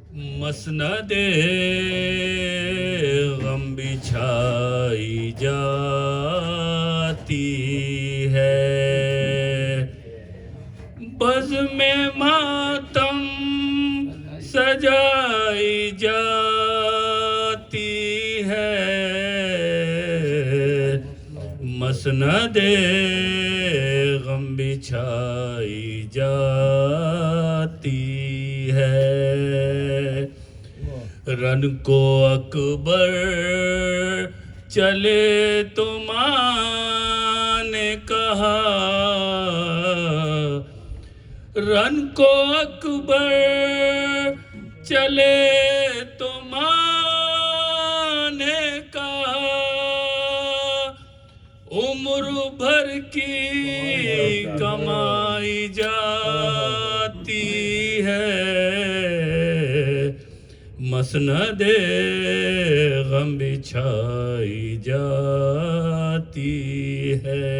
مسند غم بچھائی جاتی ہے، بزم ماتم سجائی جاتی ہے، مسند غم بچھائی جاتی ہے۔ رن کو اکبر چلے تو ماں نے کہا، رن کو اکبر چلے تو ماں نے کہا، عمر بھر کی کمائی جاتی ہے، مسند غم بچھائی جاتی ہے۔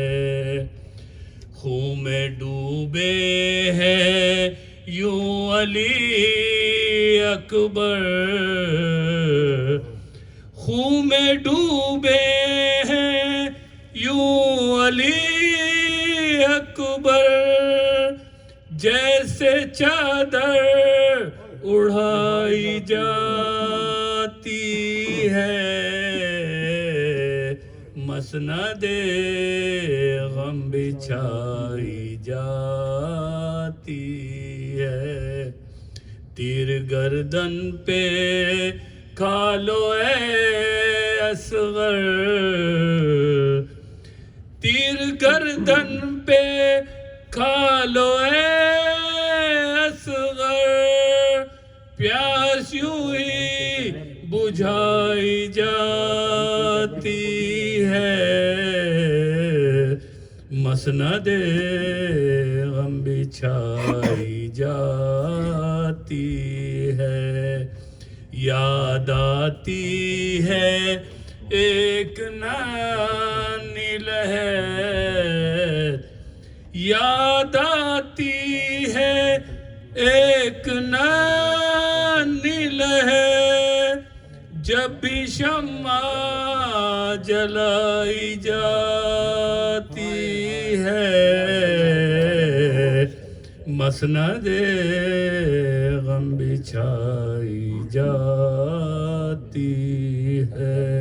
خون میں ڈوبے ہیں یوں علی اکبر، خون میں ڈوبے ہیں یوں علی اکبر، جیسے چادر اڑائی جاتی ہے، مسند غم بچھائی جاتی ہے۔ تیر گردن پہ کھا لو اے اصغر، تیر گردن پہ کھا لو اے اصغر، پیاس یوں ہی بجھائی جاتی ہے، مسند غم بچھائی جاتی ہے۔ یاد آتی ہے ایک نانی لہر، یاد آتی ہے ایک نانی لہر، جب بھی شمع جلائی جاتی ہے، مسند غم بچھائی جاتی ہے۔